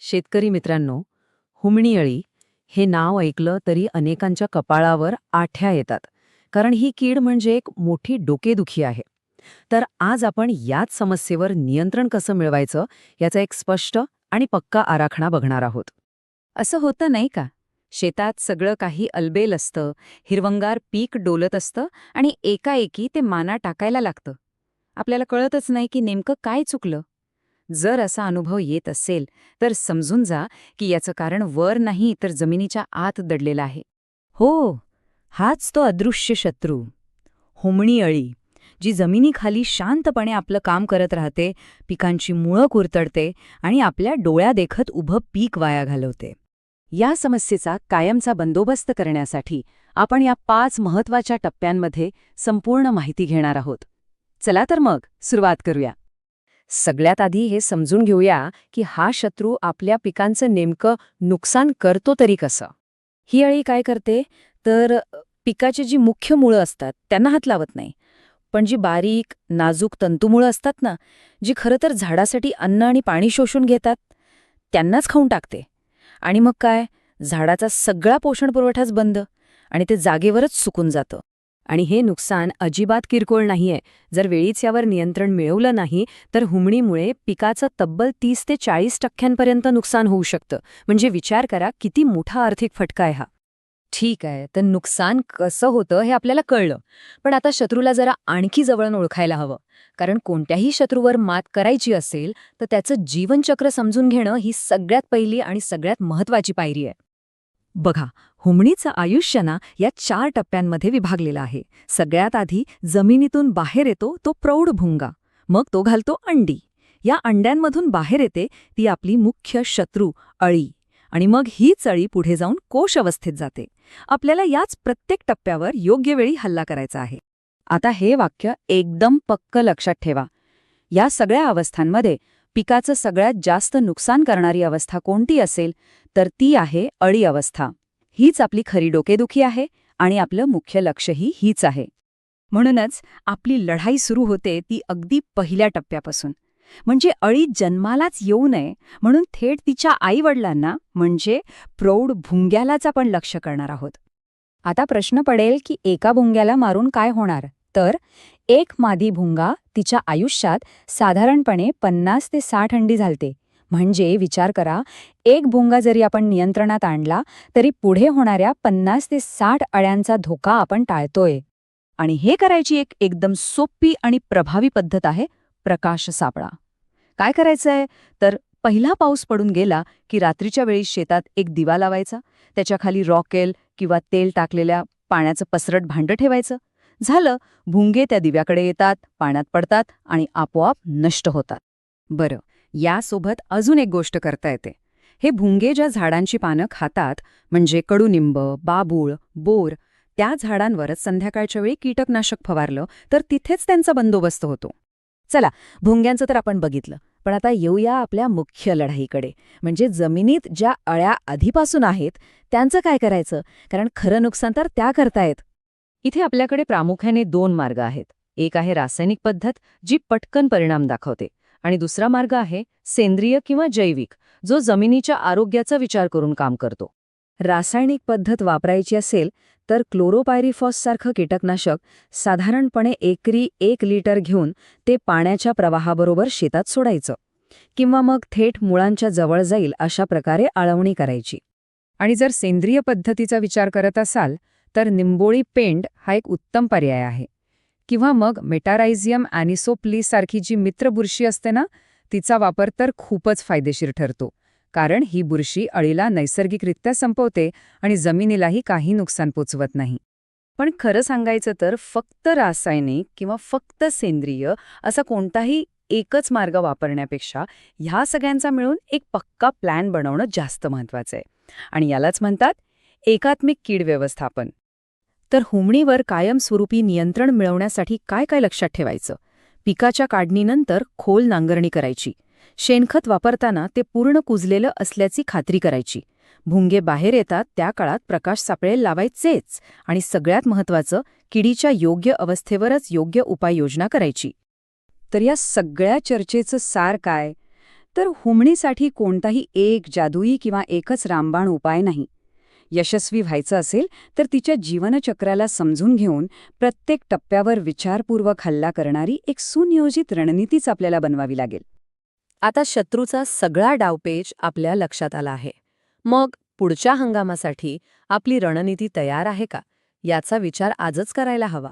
शेतकरी मित्रांनो, हुमणी अळी हे नाव ऐकलं तरी अनेकांच्या कपाळावर आठ्या येतात. कारण ही कीड म्हणजे एक मोठी डोकेदुखी आहे. तर आज आपण याच समस्येवर नियंत्रण कसं मिळवायचं याचा एक स्पष्ट आणि पक्का आराखडा बघणार आहोत. असं होतं नाही का? शेतात सगळं काही अलबेल असतं, हिरवंगार पीक डोलत असतं आणि एकाएकी ते माना टाकायला लागतं. आपल्याला कळतच नाही की नेमकं काय चुकलं. जर असा अनुभव येत असेल तर समजून जा की याचं कारण वर नाही तर जमिनीच्या आत दडलेलं आहे. हो, हाच तो अदृश्य शत्रू, हुमणी अळी, जी जमिनीखाली शांतपणे आपलं काम करत राहते, पिकांची मुळं कुरतडते आणि आपल्या डोळ्यादेखत उभं पीक वाया घालवते. या समस्येचा कायमचा बंदोबस्त करण्यासाठी आपण या 5 महत्त्वाच्या टप्प्यांमध्ये संपूर्ण माहिती घेणार आहोत. चला तर मग सुरुवात करूया. सगळ्यात आधी हे समजून घेऊया की हा शत्रू आपल्या पिकांचं नेमकं नुकसान करतो तरी कसं. ही अळी काय करते तर पिकाची जी मुख्य मुळं असतात त्यांना हात लावत नाही, पण जी बारीक नाजूक तंतुमुळं असतात ना, जी खरं तर झाडासाठी अन्न आणि पाणी शोषून घेतात, त्यांनाच खाऊन टाकते. आणि मग काय, झाडाचा सगळा पोषण पुरवठाच बंद आणि ते जागेवरच सुकून जातं. आणि हे नुकसान अजिबात किरकोळ नाहीये. जर वेळीच यावर नियंत्रण मिळवलं नाही तर हुमणीमुळे पिकाचं तब्बल 30 ते 40% नुकसान होऊ शकतं. म्हणजे विचार करा किती मोठा आर्थिक फटका आहे हा. ठीक आहे, तर नुकसान कसं होतं हे आपल्याला कळलं. पण आता शत्रूला जरा आणखी जवळून ओळखायला हवं. कारण कोणत्याही शत्रूवर मात करायची असेल तर त्याचं जीवनचक्र समजून घेणं ही सगळ्यात पहिली आणि सगळ्यात महत्त्वाची पायरी आहे. बघा, हुमणीचं आयुष्य ना या 4 टप्प्यांमध्ये विभागलेलं आहे. सगळ्यात आधी जमिनीतून बाहेर येतो तो प्रौढ भुंगा. मग तो घालतो अंडी. या अंड्यांमधून बाहेर येते ती आपली मुख्य शत्रू अळी. आणि मग हीच अळी पुढे जाऊन कोश अवस्थेत जाते. आपल्याला याच प्रत्येक टप्प्यावर योग्य वेळी हल्ला करायचा आहे. आता हे वाक्य एकदम पक्क लक्षात ठेवा. या सगळ्या अवस्थांमध्ये पिकाचं सगळ्यात जास्त नुकसान करणारी अवस्था कोणती असेल तर ती आहे अळी अवस्था. हीच आपली खरी डोकेदुखी आहे आणि आपलं मुख्य लक्ष्यही हीच आहे. म्हणूनच आपली लढाई सुरू होते ती अगदी पहिल्या टप्प्यापासून. म्हणजे अळी जन्मालाच येऊ नये म्हणून थेट तिच्या आईवडिलांना म्हणजे प्रौढ भुंग्यालाच आपण लक्ष्य करणार आहोत. आता प्रश्न पडेल की एका भुंग्याला मारून काय होणार? तर एक मादी भुंगा तिच्या आयुष्यात साधारणपणे 50 ते 60 अंडी घालते. म्हणजे विचार करा, एक भुंगा जरी आपण नियंत्रणात आणला तरी पुढे होणाऱ्या 50 ते 60 अळ्यांचा धोका आपण टाळतोय. आणि हे करायची एक एकदम सोपी आणि प्रभावी पद्धत आहे प्रकाश सापळा. काय करायचंय तर पहिला पाऊस पडून गेला की रात्रीच्या वेळी शेतात एक दिवा लावायचा, त्याच्या खाली रॉकेल किंवा तेल टाकलेल्या पाण्याचं पसरट भांडं ठेवायचं. झालं, भुंगे त्या दिव्याकडे येतात, पाण्यात पडतात आणि आपोआप नष्ट होतात. बरं, यासोबत अजून एक गोष्ट करता येते. हे भुंगे ज्या झाडांची पानं खातात म्हणजे कडुनिंब, बाबूळ, बोर, त्या झाडांवरच संध्याकाळच्या वेळी कीटकनाशक फवारलं तर तिथेच त्यांचा बंदोबस्त होतो. चला, भुंग्यांचं तर आपण बघितलं, पण आता येऊया आपल्या मुख्य लढाईकडे. म्हणजे जमिनीत ज्या अळ्या आधीपासून आहेत त्यांचं काय करायचं, कारण खरं नुकसान तर त्या करतायत. इथे आपल्याकडे प्रामुख्याने 2 मार्ग आहेत. एक आहे रासायनिक पद्धत जी पटकन परिणाम दाखवते आणि दुसरा मार्ग आहे सेंद्रिय किंवा जैविक, जो जमिनीच्या आरोग्याचा विचार करून काम करतो. रासायनिक पद्धत वापरायची असेल तर क्लोरोपायरिफॉससारखं कीटकनाशक साधारणपणे एकरी 1 लिटर घेऊन ते पाण्याच्या प्रवाहाबरोबर शेतात सोडायचं. किंवा मग थेट मुळांच्या जवळ जाईल अशा प्रकारे आळवणी करायची. आणि जर सेंद्रिय पद्धतीचा विचार करत असाल तर निंबोळी पेंड हा एक उत्तम पर्याय आहे. किंवा मग मेटारायझियम ॲनिसोप्लीस सारखी जी मित्र बुरशी असते ना, तिचा वापर तर खूपच फायदेशीर ठरतो. कारण ही बुरशी अळीला नैसर्गिकरित्या संपवते आणि जमिनीलाही काही नुकसान पोचवत नाही. पण खरं सांगायचं तर फक्त रासायनिक किंवा फक्त सेंद्रिय असा कोणताही एकच मार्ग वापरण्यापेक्षा ह्या सगळ्यांचा मिळून एक पक्का प्लॅन बनवणं जास्त महत्त्वाचं आहे. आणि यालाच म्हणतात एकात्मिक कीड व्यवस्थापन. तर हुमणीवर कायमस्वरूपी नियंत्रण मिळवण्यासाठी काय काय लक्षात ठेवायचं? पिकाच्या काढणीनंतर खोल नांगरणी करायची. शेणखत वापरताना ते पूर्ण कुजलेलं असल्याची खात्री करायची. भुंगे बाहेर येतात त्या काळात प्रकाश सापळे लावायचेच. आणि सगळ्यात महत्त्वाचं, किडीच्या योग्य अवस्थेवरच योग्य उपाययोजना करायची. तर या सगळ्या चर्चेचं सार काय? तर हुमणीसाठी कोणताही एक जादुई किंवा एकच रामबाण उपाय नाही. यशस्वी व्हायचं असेल तर तिच्या जीवनचक्राला समजून घेऊन प्रत्येक टप्प्यावर विचारपूर्वक हल्ला करणारी एक सुनियोजित रणनीतीच आपल्याला बनवावी लागेल. आता शत्रूचा सगळा डावपेच आपल्या लक्षात आला आहे. मग पुढच्या हंगामासाठी आपली रणनीती तयार आहे का याचा विचार आजच करायला हवा.